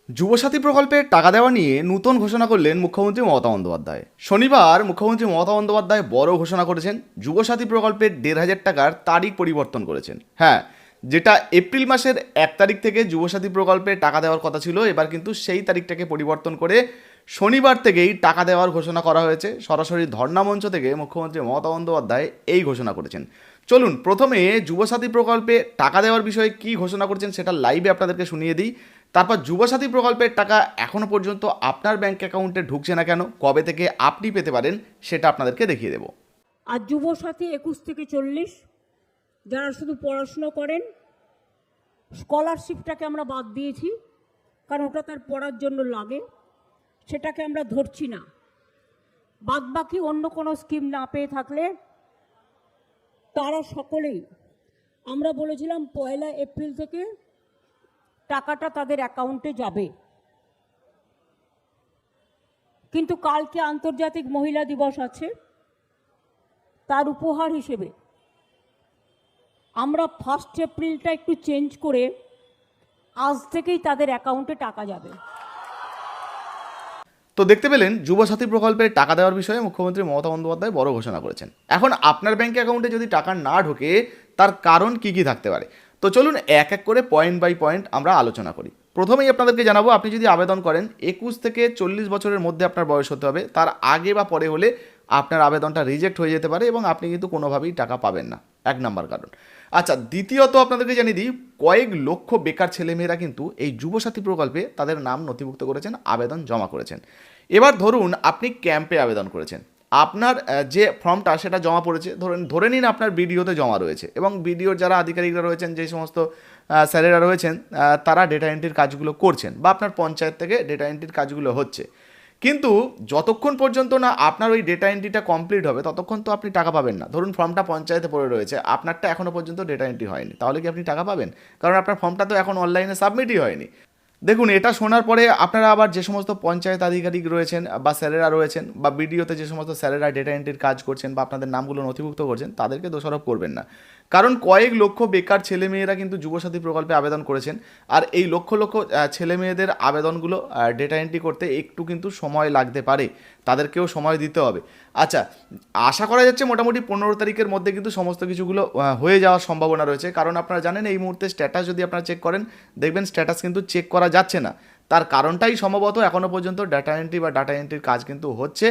যুবসাথী প্রকল্পে টাকা দেওয়া নিয়ে নূতন ঘোষণা করলেন মুখ্যমন্ত্রী মমতা বন্দ্যোপাধ্যায়। শনিবার মুখ্যমন্ত্রী মমতা বন্দ্যোপাধ্যায় বড় ঘোষণা করেছেন। যুবসাথী প্রকল্পের ১,৫০০ টাকার তারিখ পরিবর্তন করেছেন। হ্যাঁ, যেটা এপ্রিল মাসের ১ তারিখ থেকে যুবসাথী প্রকল্পে টাকা দেওয়ার কথা ছিল, এবার কিন্তু সেই তারিখটাকে পরিবর্তন করে শনিবার থেকেই টাকা দেওয়ার ঘোষণা করা হয়েছে। সরাসরি ধর্ণা মঞ্চ থেকে মুখ্যমন্ত্রী মমতা বন্দ্যোপাধ্যায় এই ঘোষণা করেছেন। চলুন প্রথমে যুবসাথী প্রকল্পে টাকা দেওয়ার বিষয়ে কী ঘোষণা করেছেন সেটা লাইভে আপনাদেরকে শুনিয়ে দিই। তারপর যুবসাথী প্রকল্পের টাকা এখনও পর্যন্ত আপনার ব্যাঙ্ক অ্যাকাউন্টে ঢুকছে না কেন, কবে থেকে আপনি পেতে পারেন সেটা আপনাদেরকে দেখিয়ে দেবো। আর যুবসাথী ২১ থেকে ৪০, যারা শুধু পড়াশুনো করেন, স্কলারশিপটাকে আমরা বাদ দিয়েছি, কারণ ওটা তার পড়ার জন্য লাগে, সেটাকে আমরা ধরছি না। বাদ বাকি অন্য কোনো স্কিম না পেয়ে থাকলে তারা সকলেই, আমরা বলেছিলাম ১ এপ্রিল থেকে টাকাটা তাদের অ্যাকাউন্টে যাবে। কিন্তু কালকে আন্তর্জাতিক মহিলা দিবস আছে, তার উপহার হিসেবে আমরা ১ এপ্রিলটা একটু চেঞ্জ করে আজ থেকেই তাদের অ্যাকাউন্টে টাকা যাবে। তো দেখতে পেলেন যুবসাথী প্রকল্পে টাকা দেওয়ার বিষয়ে মুখ্যমন্ত্রী মমতা বন্দ্যোপাধ্যায় বড় ঘোষণা করেছেন। এখন আপনার ব্যাঙ্ক অ্যাকাউন্টে যদি টাকা না ঢোকে তার কারণ কী কী থাকতে পারে, তো চলুন এক এক করে পয়েন্ট বাই পয়েন্ট আমরা আলোচনা করি। প্রথমেই আপনাদেরকে জানাবো, আপনি যদি আবেদন করেন ২১ থেকে ৪০ বছরের মধ্যে আপনার বয়স হতে হবে। তার আগে বা পরে হলে আপনার আবেদনটা রিজেক্ট হয়ে যেতে পারে এবং আপনি কিন্তু কোনোভাবেই টাকা পাবেন না, ১ নম্বর কারণ। আচ্ছা, দ্বিতীয়ত আপনাদেরকে জানিয়ে দিই, কয়েক লক্ষ বেকার ছেলেমেয়েরা কিন্তু এই যুবসাথী প্রকল্পে তাদের নাম নথিভুক্ত করেছেন, আবেদন জমা করেছেন। এবার ধরুন আপনি ক্যাম্পে আবেদন করেছেন, আপনার যে ফর্মটা সেটা জমা পড়েছে, ধরে নিন আপনার বিডিওতে জমা রয়েছে এবং বিডিওর যারা আধিকারিকরা রয়েছেন, যে সমস্ত স্যারেরা রয়েছেন, তারা ডেটা এন্ট্রির কাজগুলো করছেন বা আপনার পঞ্চায়েত থেকে ডেটা এন্ট্রির কাজগুলো হচ্ছে। কিন্তু যতক্ষণ পর্যন্ত না আপনার ওই ডেটা এন্ট্রিটা কমপ্লিট হবে ততক্ষণ তো আপনি টাকা পাবেন না। ধরুন ফর্মটা পঞ্চায়েতে পড়ে রয়েছে, আপনারটা এখনও পর্যন্ত ডেটা এন্ট্রি হয়নি, তাহলে কি আপনি টাকা পাবেন? কারণ আপনার ফর্মটা তো এখন অনলাইনে সাবমিটই হয়নি। দেখুন, এটা শোনার পরে আপনারা আবার যে সমস্ত পঞ্চায়েত আধিকারিক রয়েছেন বা স্যারেরা রয়েছেন বা বিডিওতে যে সমস্ত স্যারেরা ডেটা এন্ট্রির কাজ করছেন বা আপনাদের নামগুলো নথিভুক্ত করছেন, তাদেরকে দোষারোপ করবেন না। কারণ কয়েক লক্ষ বেকার ছেলেমেয়েরা কিন্তু যুবসাথী প্রকল্পে আবেদন করেছেন, আর এই লক্ষ লক্ষ ছেলেমেয়েদের আবেদনগুলো ডেটা এন্ট্রি করতে একটু কিন্তু সময় লাগতে পারে, তাদেরকেও সময় দিতে হবে। আচ্ছা, আশা করা যাচ্ছে মোটামুটি ১৫ তারিখের মধ্যে কিন্তু সমস্ত কিছুগুলো হয়ে যাওয়ার সম্ভাবনা রয়েছে। কারণ আপনারা জানেন এই মুহূর্তে স্ট্যাটাস যদি আপনারা চেক করেন, দেখবেন স্ট্যাটাস কিন্তু চেক করা যাচ্ছে না। তার কারণটাই সম্ভবত এখনও পর্যন্ত ডাটা এন্ট্রির কাজ কিন্তু হচ্ছে,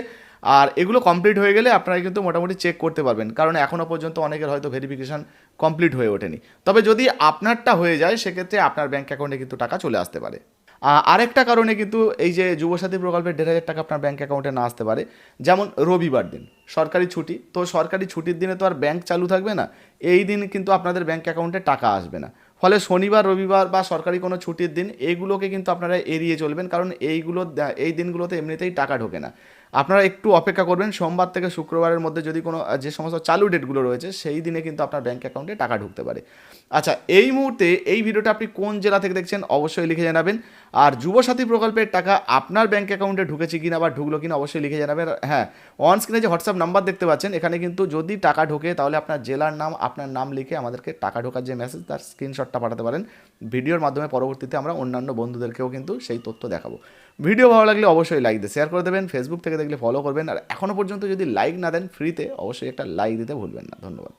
আর এগুলো কমপ্লিট হয়ে গেলে আপনারা কিন্তু মোটামুটি চেক করতে পারবেন, কারণ এখনও পর্যন্ত অনেকের হয়তো ভেরিফিকেশান কমপ্লিট হয়ে ওঠেনি। তবে যদি আপনারটা হয়ে যায় সেক্ষেত্রে আপনার ব্যাঙ্ক অ্যাকাউন্টে কিন্তু টাকা চলে আসতে পারে। আরেকটা কারণে কিন্তু এই যে যুবসাথী প্রকল্পের ১,৫০০ টাকা আপনার ব্যাঙ্ক অ্যাকাউন্টে না আসতে পারে, যেমন রবিবার দিন সরকারি ছুটি, তো সরকারি ছুটির দিনে তো আর ব্যাঙ্ক চালু থাকবে না, এই দিন কিন্তু আপনাদের ব্যাঙ্ক অ্যাকাউন্টে টাকা আসবে না। ফলে শনিবার, রবিবার বা সরকারি কোনো ছুটির দিন এইগুলোকে কিন্তু আপনারা এড়িয়ে চলবেন, কারণ এই দিনগুলোতে এমনিতেই টাকা ঢোকে না। আপনারা একটু অপেক্ষা করবেন, সোমবার থেকে শুক্রবারের মধ্যে যদি কোনো যে সমস্ত চালু ডেটগুলো রয়েছে সেই দিনে কিন্তু আপনার ব্যাঙ্ক অ্যাকাউন্টে টাকা ঢুকতে পারে। আচ্ছা, এই মুহূর্তে এই ভিডিওটা আপনি কোন জেলা থেকে দেখছেন অবশ্যই লিখে জানাবেন। আর যুবসাথী প্রকল্পের টাকা আপনার ব্যাঙ্ক অ্যাকাউন্টে ঢুকেছে কিনা বা ঢুকলো কিনা অবশ্যই লিখে জানাবেন। হ্যাঁ, অন স্ক্রিনে যে হোয়াটসঅ্যাপ নাম্বার দেখতে পাচ্ছেন, এখানে কিন্তু যদি টাকা ঢোকে তাহলে আপনার জেলার নাম, আপনার নাম লিখে আমাদেরকে টাকা ঢোকার যে মেসেজ তার স্ক্রিনশটটা পাঠাতে পারেন। ভিডিওর মাধ্যমে পরবর্তীতে আমরা অন্যান্য বন্ধুদেরকেও কিন্তু সেই তথ্য দেখাবো। ভিডিও ভালো লাগলে অবশ্যই লাইক দিয়ে শেয়ার করে দেবেন, ফেসবুক থেকে দেখলে ফলো করবেন, আর এখনও পর্যন্ত যদি লাইক না দেন ফ্রিতে, অবশ্যই একটা লাইক দিতে ভুলবেন না। ধন্যবাদ।